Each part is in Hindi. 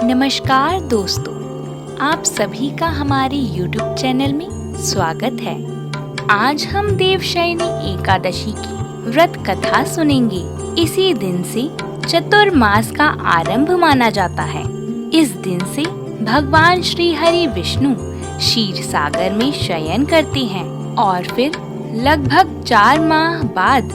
नमस्कार दोस्तों, आप सभी का हमारे YouTube चैनल में स्वागत है। आज हम देवशयनी एकादशी की व्रत कथा सुनेंगे। इसी दिन से चतुर्मास का आरंभ माना जाता है। इस दिन से भगवान श्री हरि विष्णु क्षीर सागर में शयन करते हैं और फिर लगभग 4 माह बाद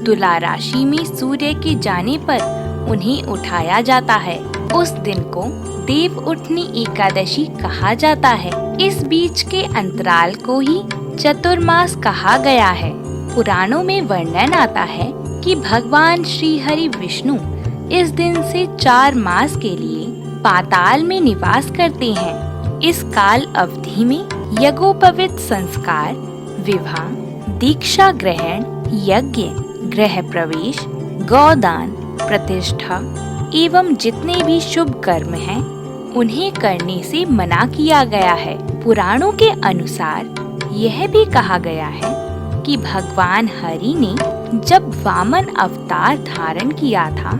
तुला राशि में सूर्य के जाने पर उन्हें उठाया जाता है। उस दिन को देव उठनी एकादशी कहा जाता है। इस बीच के अंतराल को ही चतुर्मास कहा गया है। पुराणों में वर्णन आता है कि भगवान श्री हरि विष्णु इस दिन से 4 मास के लिए पाताल में निवास करते हैं। इस काल अवधि में यज्ञोपवीत संस्कार, विवाह, दीक्षा ग्रहण, यज्ञ, गृह प्रवेश, गौदान, प्रतिष्ठा एवं जितने भी शुभ कर्म हैं, उन्हें करने से मना किया गया है। पुराणों के अनुसार यह भी कहा गया है कि भगवान हरि ने जब वामन अवतार धारण किया था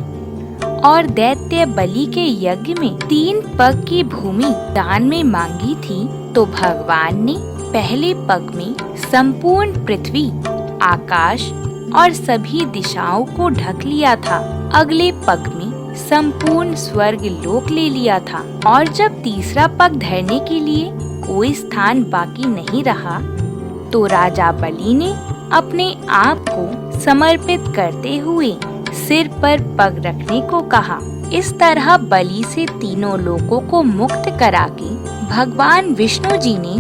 और दैत्य बलि के यज्ञ में 3 पग की भूमि दान में मांगी थी, तो भगवान ने पहले पग में संपूर्ण पृथ्वी, आकाश और सभी दिशाओं को ढक लिया था। अगले पग में संपूर्ण स्वर्ग लोक ले लिया था और जब तीसरा पग धरने के लिए कोई स्थान बाकी नहीं रहा, तो राजा बलि ने अपने आप को समर्पित करते हुए सिर पर पग रखने को कहा। इस तरह बलि से तीनों लोकों को मुक्त करा के भगवान विष्णु जी ने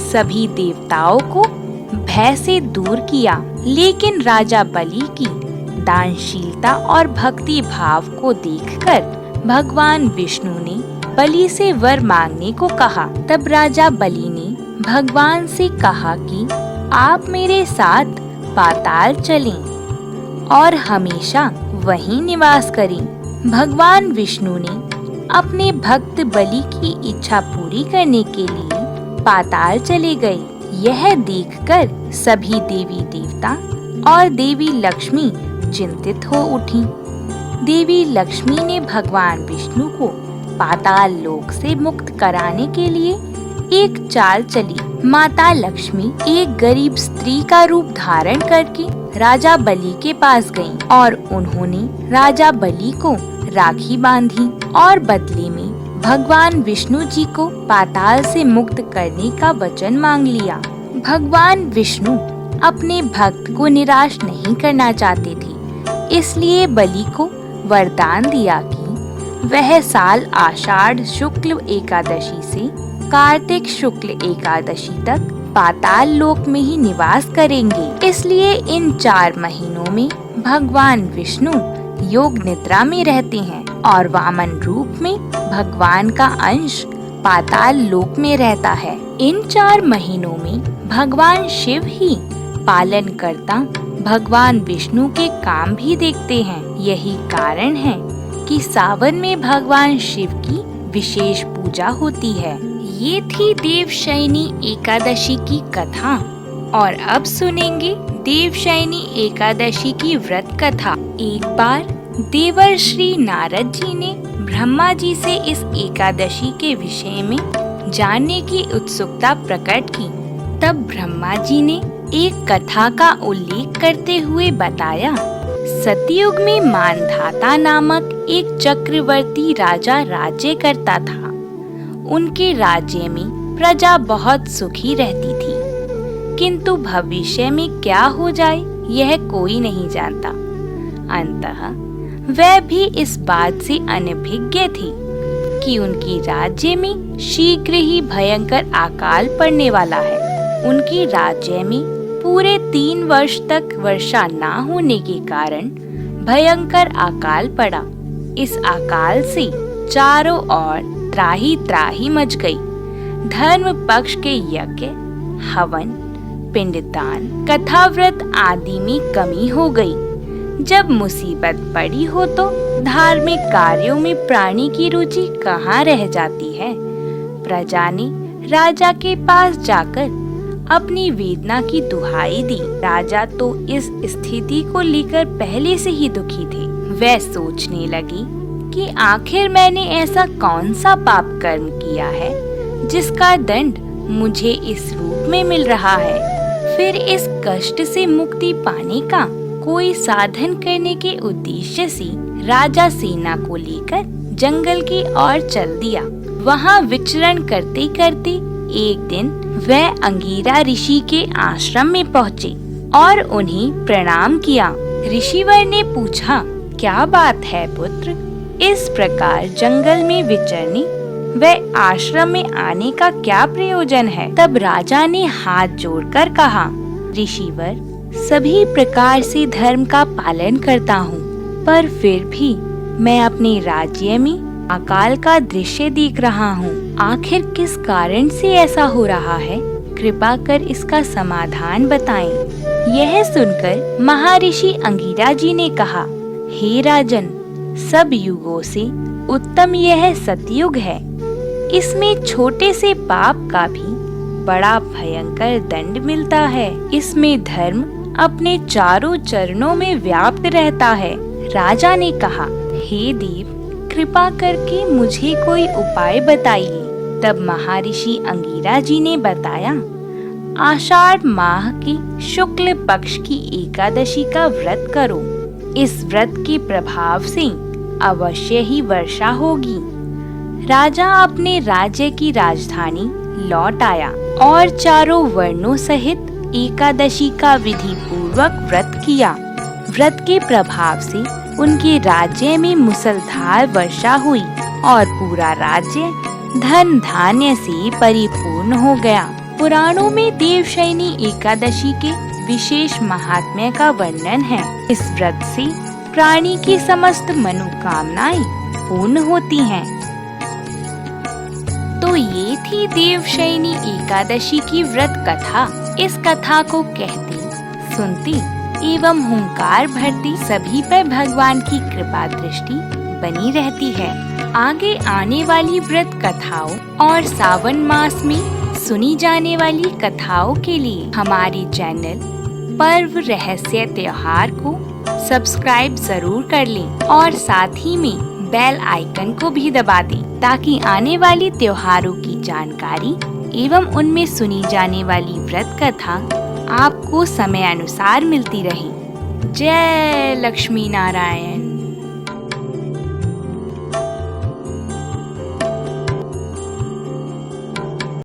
सभी देवताओं को भय से दूर किया। लेकिन राजा बलि की दानशीलता और भक्ति भाव को देखकर भगवान विष्णु ने बलि से वर मांगने को कहा। तब राजा बलि ने भगवान से कहा कि आप मेरे साथ पाताल चलें और हमेशा वहीं निवास करें। भगवान विष्णु ने अपने भक्त बलि की इच्छा पूरी करने के लिए पाताल चले गए। यह देखकर सभी देवी देवता और देवी लक्ष्मी चिंतित हो उठी। देवी लक्ष्मी ने भगवान विष्णु को पाताल लोक से मुक्त कराने के लिए एक चाल चली। माता लक्ष्मी एक गरीब स्त्री का रूप धारण करके राजा बलि के पास गईं और उन्होंने राजा बलि को राखी बांधी और बदले में भगवान विष्णु जी को पाताल से मुक्त करने का वचन मांग लिया। भगवान विष्णु अपने भक्त को निराश नहीं करना चाहते थे, इसलिए बलि को वरदान दिया कि वह साल आषाढ़ शुक्ल एकादशी से कार्तिक शुक्ल एकादशी तक पाताल लोक में ही निवास करेंगे। इसलिए इन 4 महीनों में भगवान विष्णु योग निद्रा में रहते हैं और वामन रूप में भगवान का अंश पाताल लोक में रहता है। इन 4 महीनों में भगवान शिव ही पालन करता भगवान विष्णु के काम भी देखते हैं। यही कारण है कि सावन में भगवान शिव की विशेष पूजा होती है। ये थी देवशयनी एकादशी की कथा और अब सुनेंगे देवशयनी एकादशी की व्रत कथा। एक बार देवर श्री नारद जी ने ब्रह्मा जी से इस एकादशी के विषय में जानने की उत्सुकता प्रकट की। तब ब्रह्मा जी ने एक कथा का उल्लेख करते हुए बताया, सतयुग में मानधाता नामक एक चक्रवर्ती राजा राज्य करता था। उनके राज्य में प्रजा बहुत सुखी रहती थी, किंतु भविष्य में क्या हो जाए यह कोई नहीं जानता। अंततः वह भी इस बात से अनभिज्ञ थी कि उनके राज्य में शीघ्र ही भयंकर अकाल पड़ने वाला है। उनके राज्य में पूरे 3 वर्ष तक वर्षा न होने के कारण भयंकर अकाल पड़ा। इस अकाल से चारों ओर त्राही त्राही मच गई। धर्म पक्ष के यज्ञ, हवन, पिंडदान, कथाव्रत आदि में कमी हो गई। जब मुसीबत पड़ी हो तो धार्मिक कार्यों में प्राणी की रुचि कहाँ रह जाती है। प्रजा ने राजा के पास जाकर अपनी वेदना की दुहाई दी। राजा तो इस स्थिति को लेकर पहले से ही दुखी थे। वह सोचने लगे कि आखिर मैंने ऐसा कौन सा पाप कर्म किया है जिसका दंड मुझे इस रूप में मिल रहा है। फिर इस कष्ट से मुक्ति पाने का कोई साधन करने के उद्देश्य से राजा सेना को लेकर जंगल की ओर चल दिया। वहाँ विचरण करते करते एक दिन वह अंगीरा ऋषि के आश्रम में पहुँचे और उन्हें प्रणाम किया। ऋषिवर ने पूछा, क्या बात है पुत्र, इस प्रकार जंगल में विचरने व आश्रम में आने का क्या प्रयोजन है? तब राजा ने हाथ जोड़कर कहा, ऋषिवर, सभी प्रकार से धर्म का पालन करता हूँ, पर फिर भी मैं अपने राज्य में अकाल का दृश्य देख रहा हूँ। आखिर किस कारण से ऐसा हो रहा है? कृपा कर इसका समाधान बताएं। यह सुनकर महर्षि अंगिरा जी ने कहा, हे राजन, सब युगों से उत्तम यह सतयुग है। इसमें छोटे से पाप का भी बड़ा भयंकर दंड मिलता है। इसमें धर्म अपने चारों चरणों में व्याप्त रहता है। राजा ने कहा, हे देव, कृपा करके मुझे कोई उपाय बताइए। तब महर्षि अंगिरा जी ने बताया, आषाढ़ माह की शुक्ल पक्ष की एकादशी का व्रत करो। इस व्रत के प्रभाव से अवश्य ही वर्षा होगी। राजा अपने राज्य की राजधानी लौट आया और चारों वर्णों सहित एकादशी का विधि पूर्वक व्रत किया। व्रत के प्रभाव से उनके राज्य में मुसलधार वर्षा हुई और पूरा राज्य धन धान्य से परिपूर्ण हो गया। पुराणों में देवशयनी एकादशी के विशेष महात्म्य का वर्णन है। इस व्रत से प्राणी की समस्त मनोकामनाएं पूर्ण होती हैं। तो ये थी देवशयनी एकादशी की व्रत कथा। इस कथा को कहती, सुनती एवं हुंकार भरती सभी पर भगवान की कृपा दृष्टि बनी रहती है। आगे आने वाली व्रत कथाओं और सावन मास में सुनी जाने वाली कथाओं के लिए हमारे चैनल पर्व रहस्य त्योहार को सब्सक्राइब जरूर कर लें और साथ ही में बेल आइकन को भी दबा दें, ताकि आने वाली त्योहारों की जानकारी एवं उनमें सुनी जाने वाली व्रत कथा आपको समय अनुसार मिलती रहे। जय लक्ष्मी नारायण।